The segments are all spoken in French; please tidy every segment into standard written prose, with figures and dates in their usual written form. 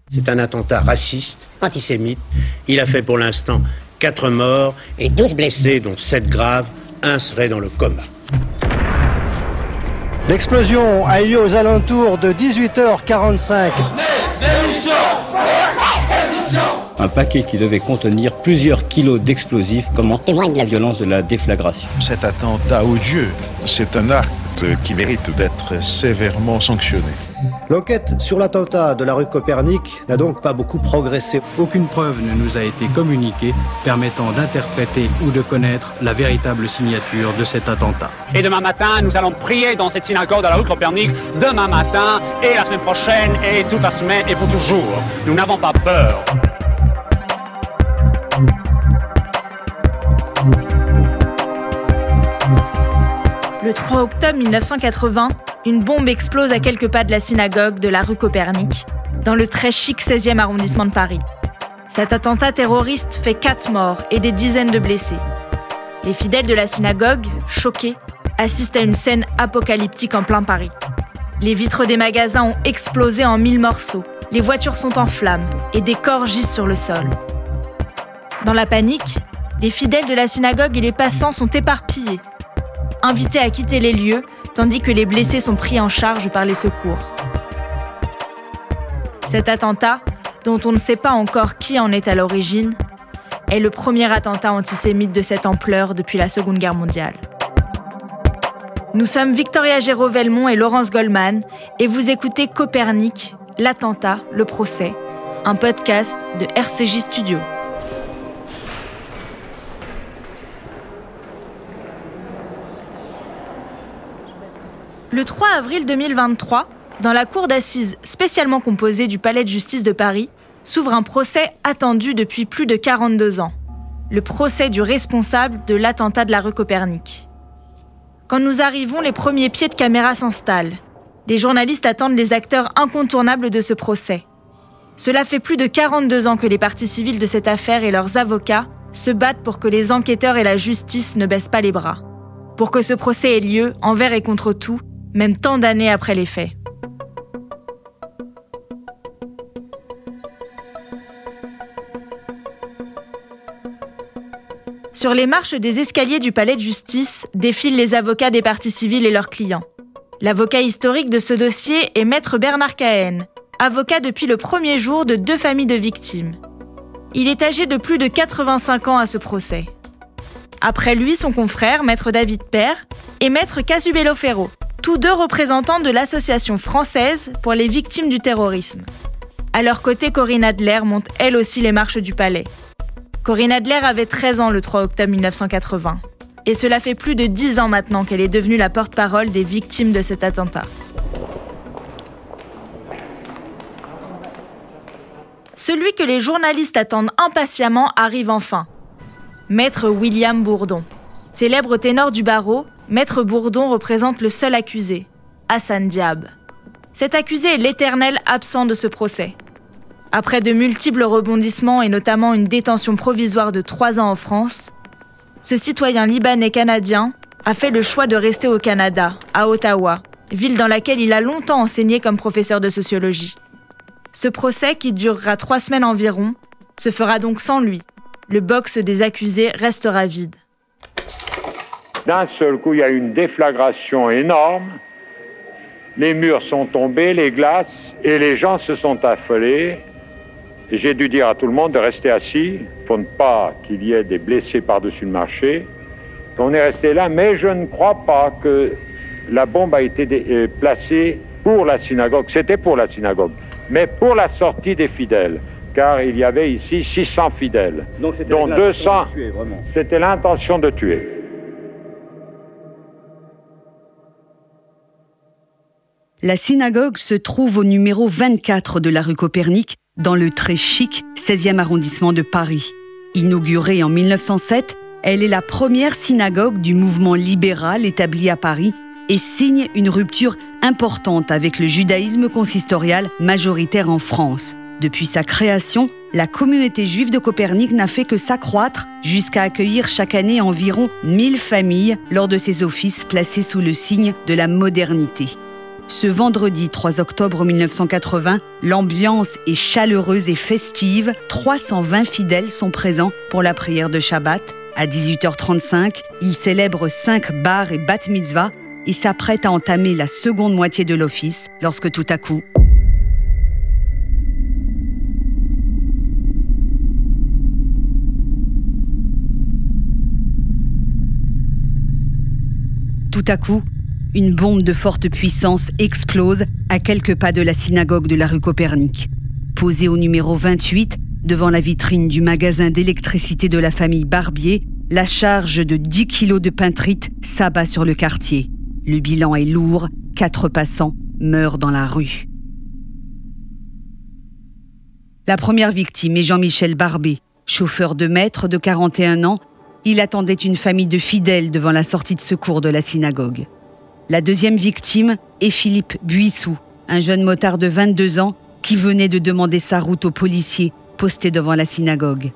C'est un attentat raciste, antisémite. Il a fait pour l'instant 4 morts et 12 blessés, dont 7 graves. Un serait dans le coma. L'explosion a eu lieu aux alentours de 18h45. Un paquet qui devait contenir plusieurs kilos d'explosifs, comme en témoigne la violence de la déflagration. Cet attentat odieux, c'est un acte qui mérite d'être sévèrement sanctionné. L'enquête sur l'attentat de la rue Copernic n'a donc pas beaucoup progressé. Aucune preuve ne nous a été communiquée permettant d'interpréter ou de connaître la véritable signature de cet attentat. Et demain matin, nous allons prier dans cette synagogue de la rue Copernic, demain matin, et la semaine prochaine, et toute la semaine, et pour toujours. Nous n'avons pas peur. Le 3 octobre 1980, une bombe explose à quelques pas de la synagogue de la rue Copernic, dans le très chic 16e arrondissement de Paris. Cet attentat terroriste fait 4 morts et des dizaines de blessés. Les fidèles de la synagogue, choqués, assistent à une scène apocalyptique en plein Paris. Les vitres des magasins ont explosé en 1000 morceaux, les voitures sont en flammes et des corps gisent sur le sol. Dans la panique, les fidèles de la synagogue et les passants sont éparpillés, invités à quitter les lieux, tandis que les blessés sont pris en charge par les secours. Cet attentat, dont on ne sait pas encore qui en est à l'origine, est le premier attentat antisémite de cette ampleur depuis la Seconde Guerre mondiale. Nous sommes Victoria Géraud-Velmont et Laurence Goldman, et vous écoutez Copernic, l'attentat, le procès, un podcast de RCJ Studio. Le 3 avril 2023, dans la cour d'assises spécialement composée du Palais de justice de Paris, s'ouvre un procès attendu depuis plus de 42 ans. Le procès du responsable de l'attentat de la rue Copernic. Quand nous arrivons, les premiers pieds de caméra s'installent. Les journalistes attendent les acteurs incontournables de ce procès. Cela fait plus de 42 ans que les parties civiles de cette affaire et leurs avocats se battent pour que les enquêteurs et la justice ne baissent pas les bras. Pour que ce procès ait lieu, envers et contre tout, même tant d'années après les faits. Sur les marches des escaliers du palais de justice défilent les avocats des parties civiles et leurs clients. L'avocat historique de ce dossier est Maître Bernard Cahen, avocat depuis le premier jour de 2 familles de victimes. Il est âgé de plus de 85 ans à ce procès. Après lui, son confrère, Maître David Père, et Maître Casubello Ferro, tous 2 représentants de l'Association française pour les victimes du terrorisme. À leur côté, Corinne Adler monte elle aussi les marches du palais. Corinne Adler avait 13 ans le 3 octobre 1980. Et cela fait plus de 10 ans maintenant qu'elle est devenue la porte-parole des victimes de cet attentat. Celui que les journalistes attendent impatiemment arrive enfin. Maître William Bourdon. Célèbre ténor du barreau, Maître Bourdon représente le seul accusé, Hassan Diab. Cet accusé est l'éternel absent de ce procès. Après de multiples rebondissements et notamment une détention provisoire de 3 ans en France, ce citoyen libanais-canadien a fait le choix de rester au Canada, à Ottawa, ville dans laquelle il a longtemps enseigné comme professeur de sociologie. Ce procès, qui durera 3 semaines environ, se fera donc sans lui. Le box des accusés restera vide. D'un seul coup, il y a eu une déflagration énorme. Les murs sont tombés, les glaces, et les gens se sont affolés. Et j'ai dû dire à tout le monde de rester assis pour ne pas qu'il y ait des blessés par-dessus le marché. On est resté là, mais je ne crois pas que la bombe a été placée pour la synagogue. C'était pour la synagogue, mais pour la sortie des fidèles. Car il y avait ici 600 fidèles, dont 200, c'était l'intention de tuer. La synagogue se trouve au numéro 24 de la rue Copernic, dans le très chic 16e arrondissement de Paris. Inaugurée en 1907, elle est la première synagogue du mouvement libéral établi à Paris et signe une rupture importante avec le judaïsme consistorial majoritaire en France. Depuis sa création, la communauté juive de Copernic n'a fait que s'accroître jusqu'à accueillir chaque année environ 1000 familles lors de ses offices placés sous le signe de la modernité. Ce vendredi 3 octobre 1980, l'ambiance est chaleureuse et festive. 320 fidèles sont présents pour la prière de Shabbat. À 18h35, ils célèbrent 5 bar et bat mitzvah et s'apprêtent à entamer la seconde moitié de l'office lorsque tout à coup... Tout à coup, une bombe de forte puissance explose à quelques pas de la synagogue de la rue Copernic. Posée au numéro 28, devant la vitrine du magasin d'électricité de la famille Barbier, la charge de 10 kilos de peintrite s'abat sur le quartier. Le bilan est lourd, 4 passants meurent dans la rue. La première victime est Jean-Michel Barbé, chauffeur de maître de 41 ans. Il attendait une famille de fidèles devant la sortie de secours de la synagogue. La deuxième victime est Philippe Buissou, un jeune motard de 22 ans qui venait de demander sa route aux policiers postés devant la synagogue.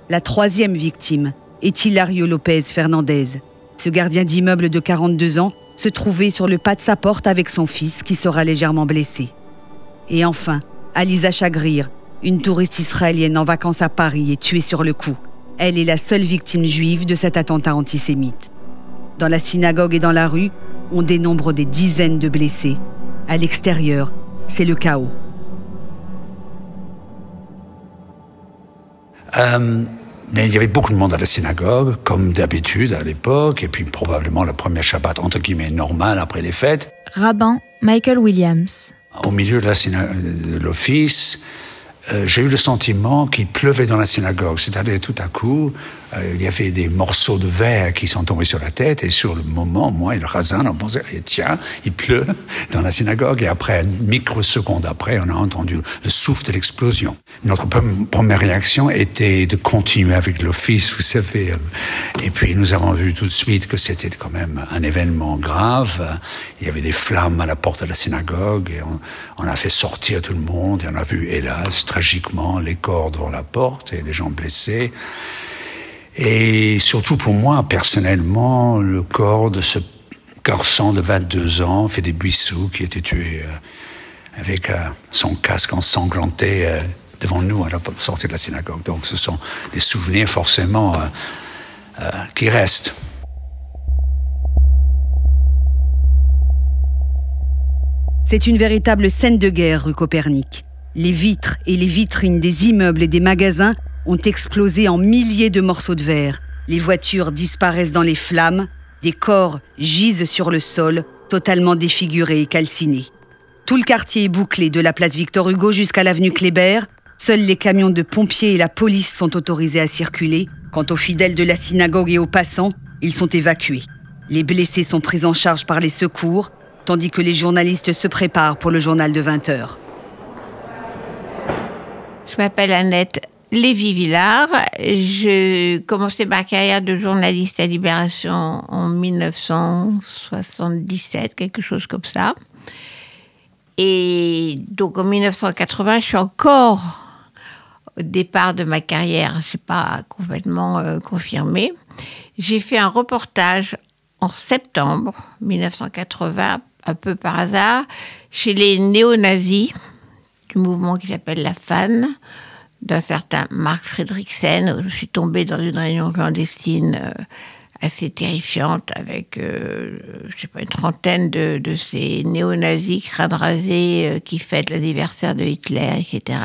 La troisième victime est Hilario Lopez Fernandez. Ce gardien d'immeuble de 42 ans se trouvait sur le pas de sa porte avec son fils qui sera légèrement blessé. Et enfin, Aliza Chagrir, une touriste israélienne en vacances à Paris, est tuée sur le coup. Elle est la seule victime juive de cet attentat antisémite. Dans la synagogue et dans la rue, on dénombre des dizaines de blessés. À l'extérieur, c'est le chaos. Mais il y avait beaucoup de monde à la synagogue, comme d'habitude à l'époque, et puis probablement la première Shabbat, entre guillemets, normale après les fêtes. Rabbin Michael Williams. Au milieu de l'office, j'ai eu le sentiment qu'il pleuvait dans la synagogue. C'est-à-dire, tout à coup, il y avait des morceaux de verre qui sont tombés sur la tête, et sur le moment, moi et le Chazan, on pensait, tiens, il pleut dans la synagogue, et après, une microseconde après, on a entendu le souffle de l'explosion. Notre première réaction était de continuer avec l'office, vous savez, et puis nous avons vu tout de suite que c'était quand même un événement grave. Il y avait des flammes à la porte de la synagogue, et on a fait sortir tout le monde, et on a vu, hélas, tragiquement, les corps devant la porte, et les gens blessés. Et surtout pour moi, personnellement, le corps de ce garçon de 22 ans, Philippe Buissou, qui était tué avec son casque ensanglanté devant nous à la sortie de la synagogue. Donc ce sont des souvenirs forcément qui restent. C'est une véritable scène de guerre, rue Copernic. Les vitres et les vitrines des immeubles et des magasins ont explosé en milliers de morceaux de verre. Les voitures disparaissent dans les flammes, des corps gisent sur le sol, totalement défigurés et calcinés. Tout le quartier est bouclé, de la place Victor Hugo jusqu'à l'avenue Kléber. Seuls les camions de pompiers et la police sont autorisés à circuler. Quant aux fidèles de la synagogue et aux passants, ils sont évacués. Les blessés sont pris en charge par les secours, tandis que les journalistes se préparent pour le journal de 20h. Je m'appelle Annette Lévy-Villard. J'ai commencé ma carrière de journaliste à Libération en 1977, quelque chose comme ça. Et donc en 1980, je suis encore au départ de ma carrière, je ne sais pas complètement confirmé. J'ai fait un reportage en septembre 1980, un peu par hasard, chez les néo-nazis du mouvement qui s'appelle la FAN, d'un certain Marc Fredriksen. Je suis tombée dans une réunion clandestine assez terrifiante avec, je sais pas, une trentaine de ces néo-nazis crâne rasé qui fêtent l'anniversaire de Hitler, etc.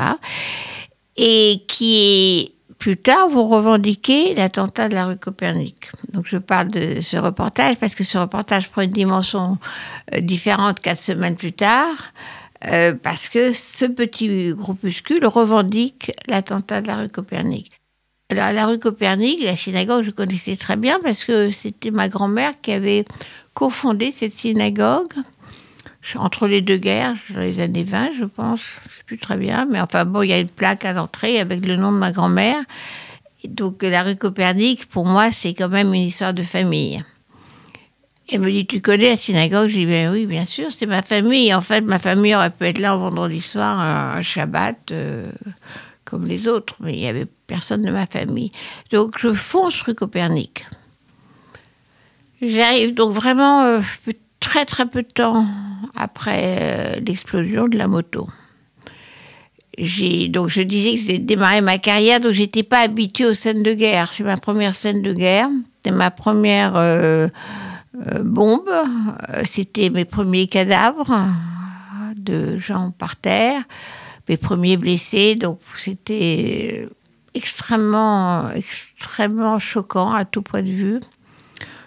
Et qui, plus tard, vont revendiquer l'attentat de la rue Copernic. Donc je parle de ce reportage parce que ce reportage prend une dimension différente 4 semaines plus tard. Parce que ce petit groupuscule revendique l'attentat de la rue Copernic. Alors, la rue Copernic, la synagogue, je connaissais très bien parce que c'était ma grand-mère qui avait cofondé cette synagogue entre les deux guerres, dans les années 20, je pense. Je ne sais plus très bien, mais enfin bon, il y a une plaque à l'entrée avec le nom de ma grand-mère. Et donc, la rue Copernic, pour moi, c'est quand même une histoire de famille. Elle me dit, tu connais la synagogue? Je dis, ben oui, bien sûr, c'est ma famille. En fait, ma famille aurait pu être là un vendredi soir, un Shabbat, comme les autres, mais il n'y avait personne de ma famille. Donc, je fonce rue Copernic. J'arrive donc vraiment très très peu de temps après l'explosion de la moto. Donc je disais que j'ai démarré ma carrière, donc j'étais pas habituée aux scènes de guerre. C'est ma première scène de guerre, c'était ma première bombe, c'était mes premiers cadavres de gens par terre, mes premiers blessés, donc c'était extrêmement choquant à tout point de vue.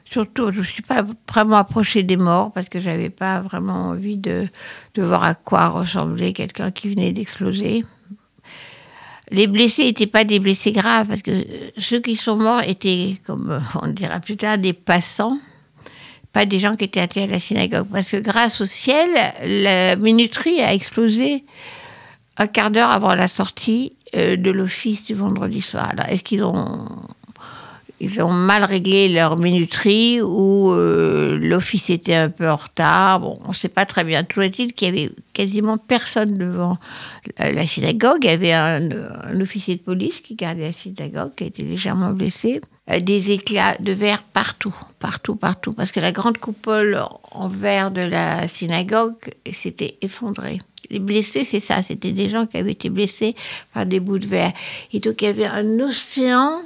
Surtout, je ne me suis pas vraiment approchée des morts parce que je n'avais pas vraiment envie de voir à quoi ressemblait quelqu'un qui venait d'exploser. Les blessés n'étaient pas des blessés graves parce que ceux qui sont morts étaient, comme on dira plus tard, des passants, pas des gens qui étaient allés à la synagogue. Parce que grâce au ciel, la minuterie a explosé un quart d'heure avant la sortie de l'office du vendredi soir. Alors, est-ce qu'ils ont mal réglé leur minuterie ou l'office était un peu en retard. Bon, on ne sait pas très bien. Toujours est-il qu'il y avait quasiment personne devant la synagogue. Il y avait un officier de police qui gardait la synagogue, qui a été légèrement blessé. Des éclats de verre partout. Parce que la grande coupole en verre de la synagogue s'était effondrée. Les blessés, c'est ça. C'était des gens qui avaient été blessés par des bouts de verre. Et donc, il y avait un océan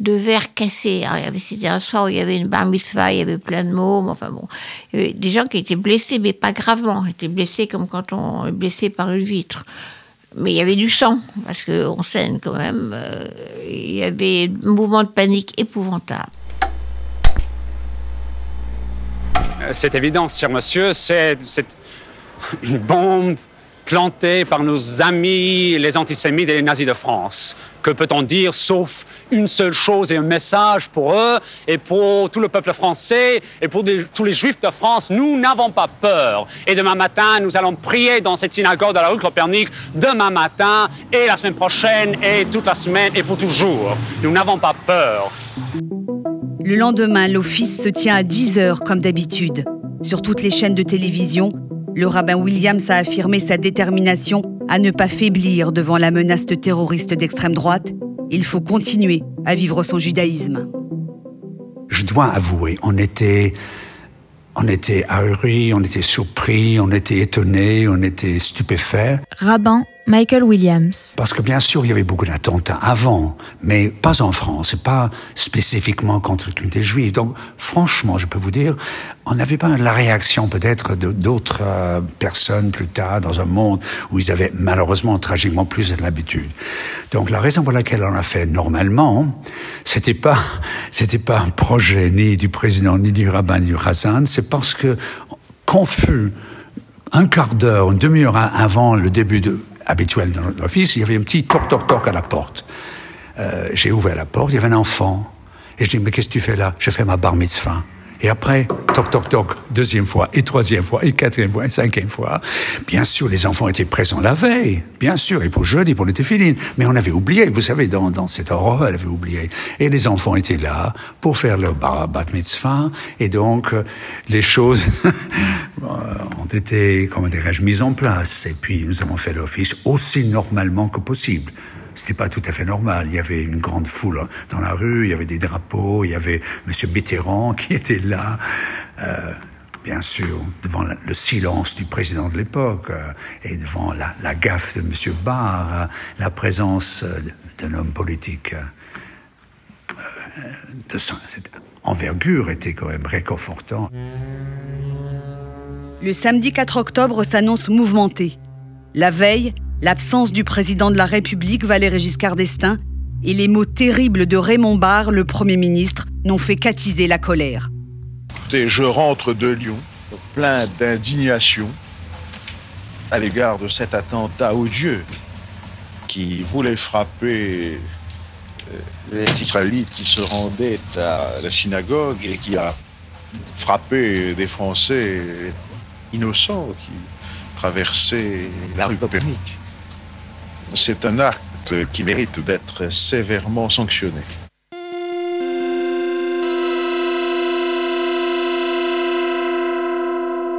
de verre cassé. C'était un soir où il y avait une bar mitzvah, il y avait plein de mômes, enfin bon. Il y avait des gens qui étaient blessés, mais pas gravement. Ils étaient blessés comme quand on est blessé par une vitre. Mais il y avait du sang, parce qu'on saigne quand même. Il y avait un mouvement de panique épouvantable. C'est évident, cher monsieur, c'est une bombe plantée par nos amis, les antisémites et les nazis de France. Que peut-on dire sauf une seule chose et un message pour eux et pour tout le peuple français et pour tous les juifs de France? Nous n'avons pas peur. Et demain matin, nous allons prier dans cette synagogue de la rue Copernic, demain matin et la semaine prochaine et toute la semaine et pour toujours. Nous n'avons pas peur. Le lendemain, l'office se tient à 10h comme d'habitude. Sur toutes les chaînes de télévision, le rabbin Williams a affirmé sa détermination à ne pas faiblir devant la menace terroriste d'extrême droite. Il faut continuer à vivre son judaïsme. Je dois avouer, on était ahuris, on était surpris, on était étonnés, on était stupéfaits. Rabbin Michael Williams. Parce que bien sûr, il y avait beaucoup d'attentats avant, mais pas en France, et pas spécifiquement contre la communauté juive. Donc, franchement, je peux vous dire, on n'avait pas la réaction peut-être d'autres personnes plus tard dans un monde où ils avaient malheureusement, tragiquement plus de l'habitude. Donc, la raison pour laquelle on l'a fait normalement, c'était pas un projet ni du président, ni du rabbin, ni du Chazan, c'est parce que, confus, un quart d'heure, une demi-heure avant le début habituel dans l'office, il y avait un petit toc-toc-toc à la porte. J'ai ouvert la porte, il y avait un enfant. Et je dis, mais qu'est-ce que tu fais là? Je fais ma bar mitzvah. Et après, toc-toc-toc, deuxième fois, et troisième fois, et quatrième fois, et cinquième fois. Bien sûr, les enfants étaient présents la veille, bien sûr, et pour jeudi, pour les téphilines. Mais on avait oublié, vous savez, dans cette horreur, elle avait oublié. Et les enfants étaient là pour faire leur bat mitzvah. Et donc, les choses ont été, comment dirais-je, mises en place. Et puis, nous avons fait l'office aussi normalement que possible. C'était pas tout à fait normal. Il y avait une grande foule dans la rue, il y avait des drapeaux, il y avait M. Mitterrand qui était là, bien sûr, devant le silence du président de l'époque, et devant la gaffe de M. Barre, la présence d'un homme politique de cette envergure était quand même réconfortant. Le samedi 4 octobre s'annonce mouvementé. La veille, l'absence du président de la République, Valéry Giscard d'Estaing, et les mots terribles de Raymond Barre, le Premier ministre, n'ont fait qu'attiser la colère. Écoutez, je rentre de Lyon, plein d'indignation à l'égard de cet attentat odieux qui voulait frapper les Israélites qui se rendaient à la synagogue et qui a frappé des Français innocents qui traversaient la rue Copernic. C'est un acte qui mérite d'être sévèrement sanctionné.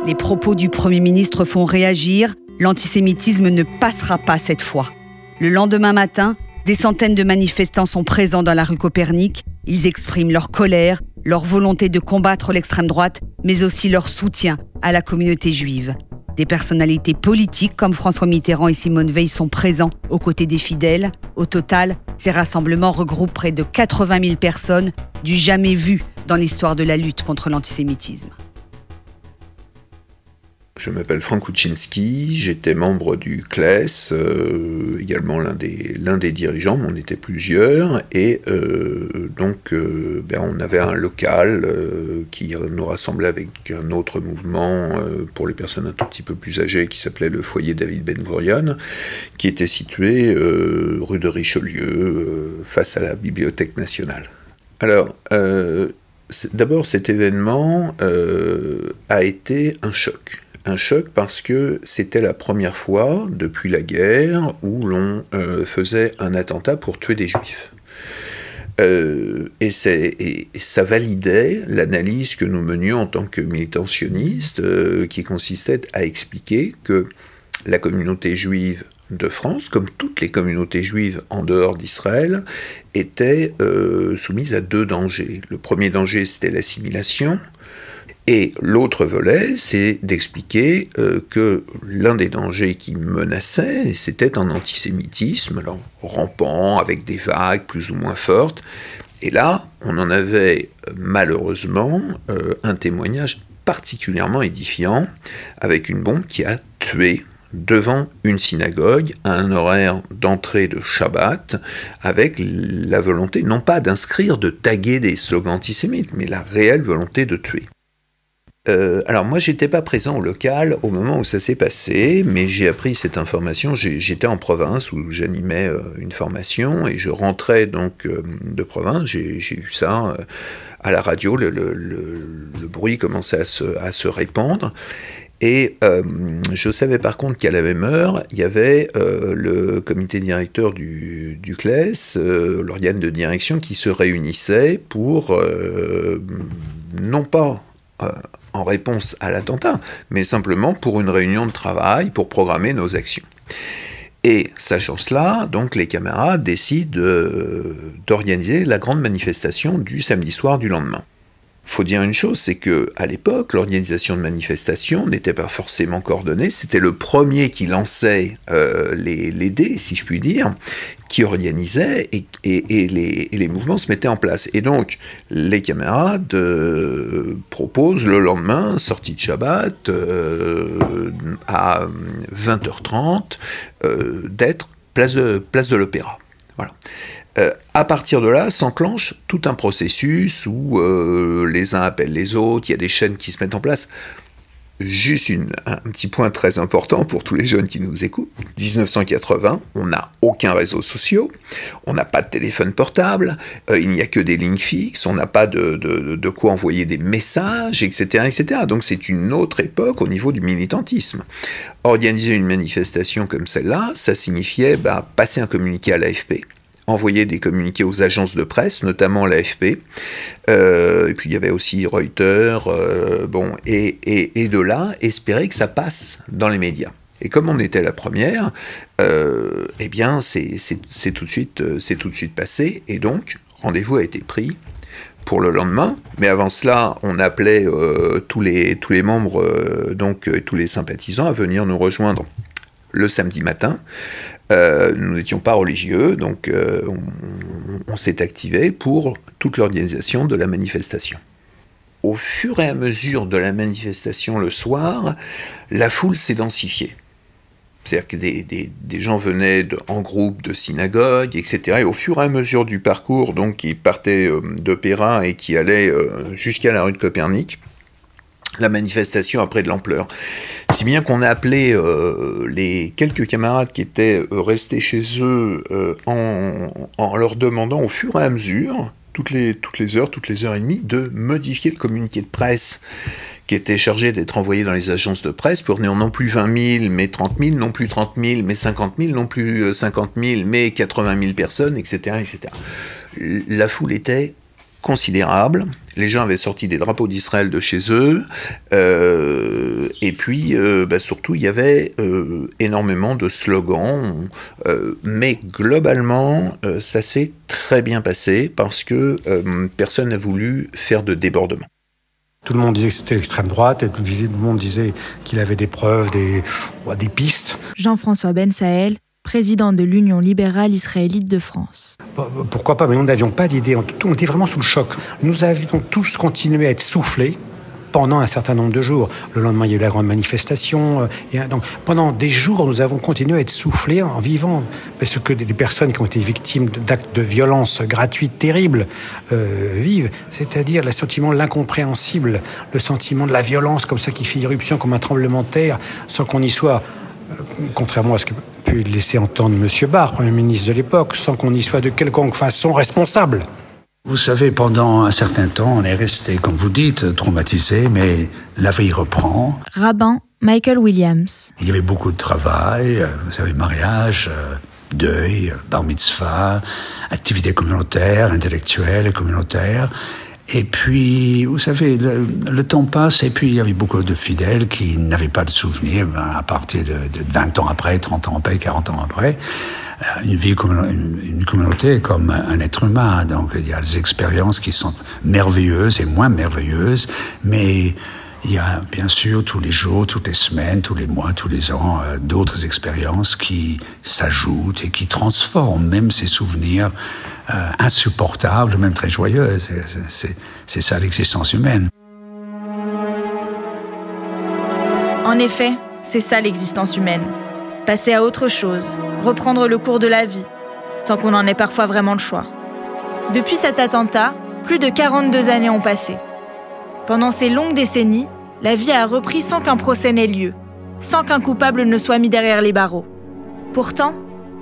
Les propos du Premier ministre font réagir. L'antisémitisme ne passera pas cette fois. Le lendemain matin, des centaines de manifestants sont présents dans la rue Copernic. Ils expriment leur colère, leur volonté de combattre l'extrême droite, mais aussi leur soutien à la communauté juive. Des personnalités politiques comme François Mitterrand et Simone Veil sont présents aux côtés des fidèles. Au total, ces rassemblements regroupent près de 80 000 personnes, du jamais vu dans l'histoire de la lutte contre l'antisémitisme. Je m'appelle Frank Kuczynski, j'étais membre du CLES, également l'un des dirigeants, mais on était plusieurs, et on avait un local qui nous rassemblait avec un autre mouvement pour les personnes un tout petit peu plus âgées qui s'appelait le foyer David Ben Gurion, qui était situé rue de Richelieu, face à la Bibliothèque nationale. Alors, d'abord cet événement a été un choc. Un choc parce que c'était la première fois depuis la guerre où l'on faisait un attentat pour tuer des juifs. Et ça validait l'analyse que nous menions en tant que militants sionistes, qui consistait à expliquer que la communauté juive de France, comme toutes les communautés juives en dehors d'Israël, était soumise à deux dangers. Le premier danger, c'était l'assimilation. Et l'autre volet, c'est d'expliquer que l'un des dangers qui menaçait, c'était un antisémitisme, alors, rampant, avec des vagues plus ou moins fortes. Et là, on en avait malheureusement un témoignage particulièrement édifiant, avec une bombe qui a tué devant une synagogue, à un horaire d'entrée de Shabbat, avec la volonté, non pas d'inscrire, de taguer des slogans antisémites, mais la réelle volonté de tuer. Alors moi j'étais pas présent au local au moment où ça s'est passé, mais j'ai appris cette information, j'étais en province où j'animais une formation et je rentrais donc de province, j'ai eu ça à la radio, le bruit commençait à se répandre. Et je savais par contre qu'à la même heure, il y avait le comité directeur du CLES, l'organe de direction qui se réunissait pour, non pas en réponse à l'attentat, mais simplement pour une réunion de travail, pour programmer nos actions. Et sachant cela, donc les camarades décident d'organiser la grande manifestation du samedi soir du lendemain. Faut dire une chose, c'est que à l'époque, l'organisation de manifestations n'était pas forcément coordonnée. C'était le premier qui lançait les dés, si je puis dire, qui organisait et les mouvements se mettaient en place. Et donc, les camarades proposent le lendemain, sortie de Shabbat, à 20h30, d'être place de l'Opéra. Voilà. À partir de là, s'enclenche tout un processus où les uns appellent les autres, il y a des chaînes qui se mettent en place. Juste un petit point très important pour tous les jeunes qui nous écoutent. 1980, on n'a aucun réseau social, on n'a pas de téléphone portable, il n'y a que des lignes fixes, on n'a pas de quoi envoyer des messages, etc., etc. Donc c'est une autre époque au niveau du militantisme. Organiser une manifestation comme celle-là, ça signifiait passer un communiqué à l'AFP, envoyer des communiqués aux agences de presse, notamment l'AFP, et puis il y avait aussi Reuters, et de là, espérer que ça passe dans les médias. Et comme on était la première, eh bien, c'est tout de suite passé, et donc, rendez-vous a été pris pour le lendemain, mais avant cela, on appelait tous les membres, tous les sympathisants à venir nous rejoindre le samedi matin. Nous n'étions pas religieux, donc on s'est activé pour toute l'organisation de la manifestation. Au fur et à mesure de la manifestation le soir, la foule s'est densifiée. C'est-à-dire que des gens venaient en groupe de synagogues, etc. Et au fur et à mesure du parcours, donc qui partait d'Opéra et qui allait jusqu'à la rue de Copernic, la manifestation a pris de l'ampleur. Si bien qu'on a appelé les quelques camarades qui étaient restés chez eux en leur demandant au fur et à mesure, toutes les heures et demie, de modifier le communiqué de presse qui était chargé d'être envoyé dans les agences de presse pour non plus 20 000, mais 30 000, non plus 30 000, mais 50 000, non plus 50 000, mais 80 000 personnes, etc., etc. La foule était considérable. Les gens avaient sorti des drapeaux d'Israël de chez eux. Et puis, surtout, il y avait énormément de slogans. Mais globalement, ça s'est très bien passé parce que personne n'a voulu faire de débordement. Tout le monde disait que c'était l'extrême droite et tout le monde disait qu'il avait des preuves, des pistes. Jean-François Ben Sahel, président de l'Union libérale israélite de France. Pourquoi pas, mais nous n'avions pas d'idée. On était vraiment sous le choc. Nous avions tous continué à être soufflés pendant un certain nombre de jours. Le lendemain, il y a eu la grande manifestation. Donc, pendant des jours, nous avons continué à être soufflés en vivant. Parce que des personnes qui ont été victimes d'actes de violence gratuite terribles vivent. C'est-à-dire le sentiment de l'incompréhensible, le sentiment de la violence comme ça qui fait irruption comme un tremblement de terre, sans qu'on y soit, contrairement à ce que peut laisser entendre M. Barr, Premier ministre de l'époque, sans qu'on y soit de quelconque façon responsable. Vous savez, pendant un certain temps, on est resté, comme vous dites, traumatisé, mais la vie reprend. Rabbin Michael Williams. Il y avait beaucoup de travail, vous savez, mariage, deuil, bar mitzvah, activités communautaires, intellectuelles et communautaires. Et puis, vous savez, le temps passe et puis il y avait beaucoup de fidèles qui n'avaient pas de souvenirs à partir de 20 ans après, 30 ans après, 40 ans après. Une communauté comme un être humain. Donc, il y a des expériences qui sont merveilleuses et moins merveilleuses, mais il y a bien sûr tous les jours, toutes les semaines, tous les mois, tous les ans, d'autres expériences qui s'ajoutent et qui transforment même ces souvenirs insupportables, même très joyeux. C'est ça l'existence humaine. En effet, c'est ça l'existence humaine. Passer à autre chose, reprendre le cours de la vie, sans qu'on en ait parfois vraiment le choix. Depuis cet attentat, plus de 42 années ont passé. Pendant ces longues décennies, la vie a repris sans qu'un procès n'ait lieu, sans qu'un coupable ne soit mis derrière les barreaux. Pourtant,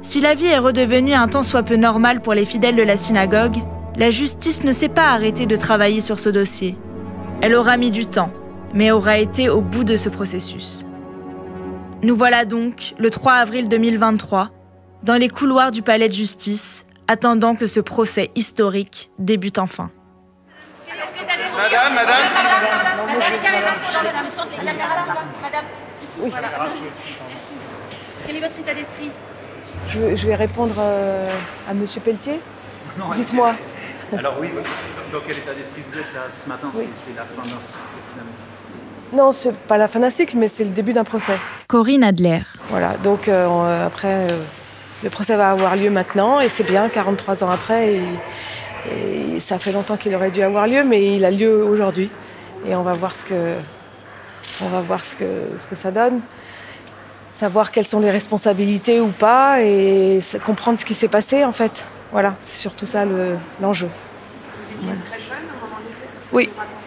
si la vie est redevenue un tant soit peu normale pour les fidèles de la synagogue, la justice ne s'est pas arrêtée de travailler sur ce dossier. Elle aura mis du temps, mais aura été au bout de ce processus. Nous voilà donc, le 3 avril 2023, dans les couloirs du palais de justice, attendant que ce procès historique débute enfin. Madame, les caméras sont dans votre centre, les caméras sont là. Madame, ici, oui. Voilà. Quel est votre état d'esprit? Je vais répondre à M. Pelletier. Dites-moi. Alors oui, dans quel état d'esprit vous êtes là ce matin? Oui. C'est la fin d'un cycle finalement. Non, c'est pas la fin d'un cycle, mais c'est le début d'un procès. Corinne Adler. Voilà, donc après, le procès va avoir lieu maintenant, et c'est bien, 43 ans après, et ça fait longtemps qu'il aurait dû avoir lieu, mais il a lieu aujourd'hui. Et on va voir ce que ça donne. Savoir quelles sont les responsabilités ou pas, et comprendre ce qui s'est passé, en fait. Voilà, c'est surtout ça l'enjeu. Vous étiez très jeune au moment des faits? Est-ce que vous pouvez nous raconter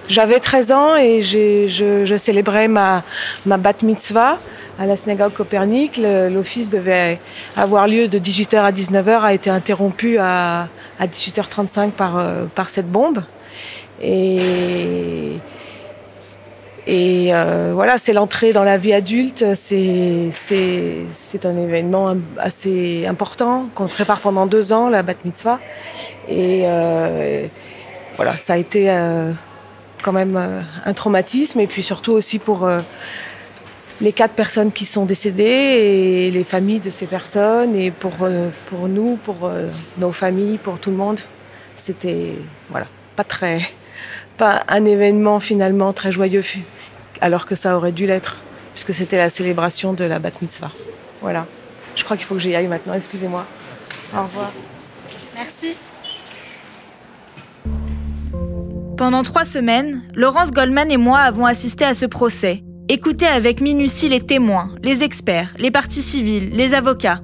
J'avais 13 ans et je célébrais ma bat mitzvah à la synagogue Copernic. L'office devait avoir lieu de 18h à 19h, a été interrompu à 18h35 par cette bombe. Et voilà, c'est l'entrée dans la vie adulte, c'est un événement assez important qu'on prépare pendant 2 ans, la bat mitzvah. Et voilà, ça a été quand même un traumatisme, et puis surtout aussi pour les 4 personnes qui sont décédées et les familles de ces personnes, et pour nous, pour nos familles, pour tout le monde. C'était voilà, pas un événement finalement très joyeux, alors que ça aurait dû l'être, puisque c'était la célébration de la bat mitzvah. Voilà. Je crois qu'il faut que j'y aille maintenant, excusez-moi. Au revoir. Merci. Pendant 3 semaines, Laurence Goldman et moi avons assisté à ce procès, écouté avec minutie les témoins, les experts, les parties civiles, les avocats.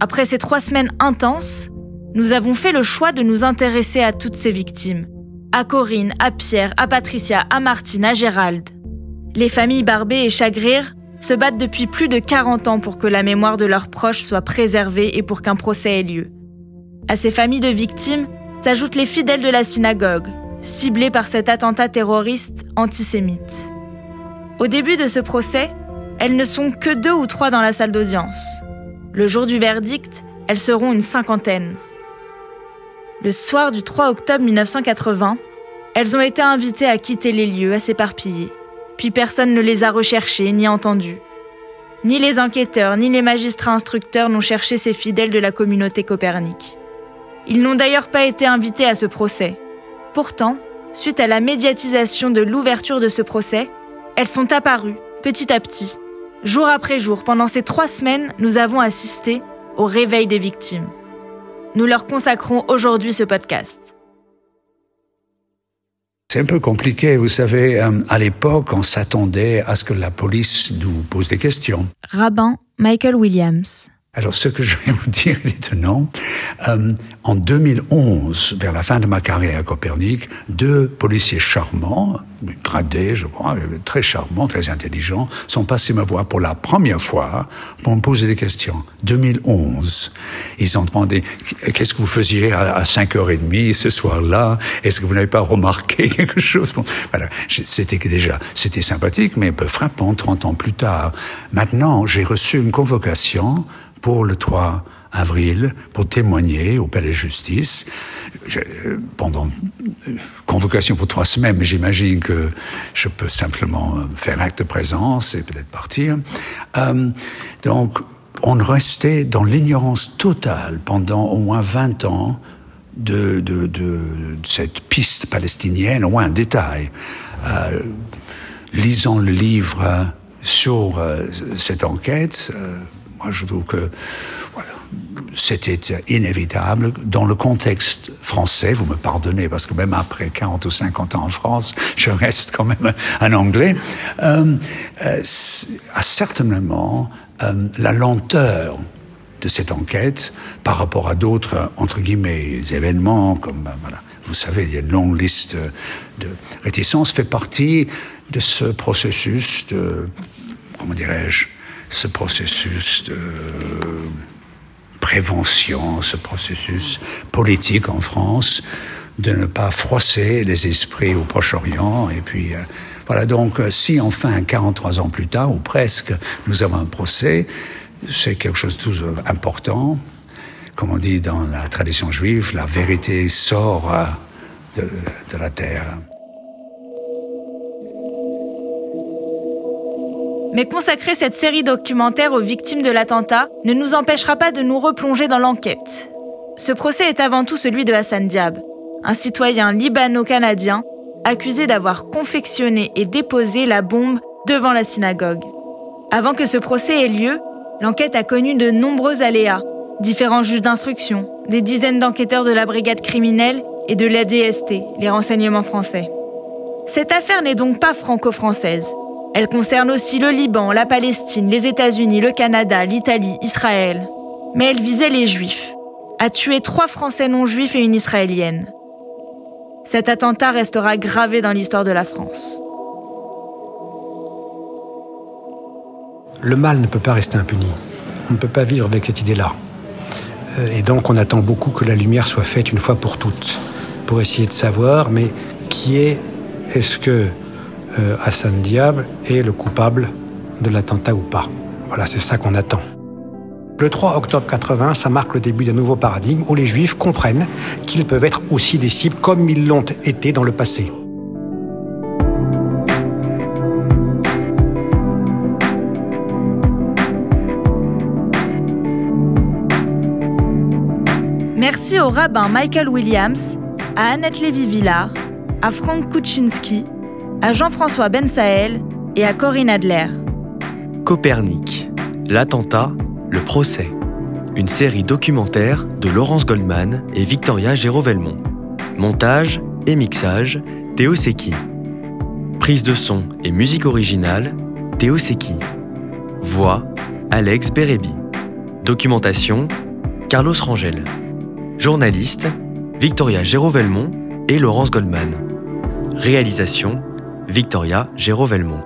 Après ces 3 semaines intenses, nous avons fait le choix de nous intéresser à toutes ces victimes. À Corinne, à Pierre, à Patricia, à Martine, à Gérald. Les familles Barbé et Chagrir se battent depuis plus de 40 ans pour que la mémoire de leurs proches soit préservée et pour qu'un procès ait lieu. À ces familles de victimes s'ajoutent les fidèles de la synagogue, ciblés par cet attentat terroriste antisémite. Au début de ce procès, elles ne sont que 2 ou 3 dans la salle d'audience. Le jour du verdict, elles seront une 50aine. Le soir du 3 octobre 1980, elles ont été invitées à quitter les lieux, à s'éparpiller. Puis personne ne les a recherchées ni entendues. Ni les enquêteurs, ni les magistrats instructeurs n'ont cherché ces fidèles de la communauté Copernic. Ils n'ont d'ailleurs pas été invités à ce procès. Pourtant, suite à la médiatisation de l'ouverture de ce procès, elles sont apparues, petit à petit. Jour après jour, pendant ces 3 semaines, nous avons assisté au réveil des victimes. Nous leur consacrons aujourd'hui ce podcast. C'est un peu compliqué, vous savez, à l'époque, on s'attendait à ce que la police nous pose des questions. Rabbin Michael Williams. Alors, ce que je vais vous dire est étonnant. En 2011, vers la fin de ma carrière à Copernic, 2 policiers charmants, gradés, je crois, très charmants, très intelligents, sont passés me voir pour la première fois pour me poser des questions. 2011. Ils ont demandé, qu'est-ce que vous faisiez à 5h30 ce soir-là? Est-ce que vous n'avez pas remarqué quelque chose? Bon, voilà. C'était sympathique, mais un peu frappant 30 ans plus tard. Maintenant, j'ai reçu une convocation pour le 3 avril, pour témoigner au palais de justice, pendant convocation pour 3 semaines, mais j'imagine que je peux simplement faire acte de présence et peut-être partir. Donc, on restait dans l'ignorance totale pendant au moins 20 ans de cette piste palestinienne, au moins un détail. Lisant le livre sur cette enquête, moi, je trouve que voilà, c'était inévitable. Dans le contexte français, vous me pardonnez, parce que même après 40 ou 50 ans en France, je reste quand même un Anglais, certainement la lenteur de cette enquête par rapport à d'autres, entre guillemets, événements, comme, voilà, vous savez, il y a une longue liste de réticences, fait partie de ce processus de, comment dirais-je, ce processus de prévention, ce processus politique en France, de ne pas froisser les esprits au Proche-Orient. Et puis, voilà, donc, si enfin, 43 ans plus tard, ou presque, nous avons un procès, c'est quelque chose de tout important. Comme on dit dans la tradition juive, la vérité sort de la terre. Mais consacrer cette série documentaire aux victimes de l'attentat ne nous empêchera pas de nous replonger dans l'enquête. Ce procès est avant tout celui de Hassan Diab, un citoyen libano-canadien accusé d'avoir confectionné et déposé la bombe devant la synagogue. Avant que ce procès ait lieu, l'enquête a connu de nombreux aléas, différents juges d'instruction, des dizaines d'enquêteurs de la brigade criminelle et de la DST, les renseignements français. Cette affaire n'est donc pas franco-française. Elle concerne aussi le Liban, la Palestine, les États-Unis, le Canada, l'Italie, Israël. Mais elle visait les Juifs, a tué 3 Français non-juifs et une Israélienne. Cet attentat restera gravé dans l'histoire de la France. Le mal ne peut pas rester impuni. On ne peut pas vivre avec cette idée-là. Et donc on attend beaucoup que la lumière soit faite une fois pour toutes, pour essayer de savoir, mais est-ce que Hassan Diab est le coupable de l'attentat ou pas? Voilà, c'est ça qu'on attend. Le 3 octobre 80, ça marque le début d'un nouveau paradigme où les Juifs comprennent qu'ils peuvent être aussi des cibles comme ils l'ont été dans le passé. Merci au rabbin Michael Williams, à Annette Lévy-Villard, à Franck Kuczynski, à Jean-François Ben-Saël et à Corinne Adler. Copernic, l'attentat, le procès. Une série documentaire de Laurence Goldman et Victoria Géraud-Velmont. Montage et mixage, Théo Secchi. Prise de son et musique originale, Théo Secchi. Voix, Alex Bérébi. Documentation, Carlos Rangel. Journaliste, Victoria Géraud-Velmont et Laurence Goldman. Réalisation, Victoria Géraud-Velmont.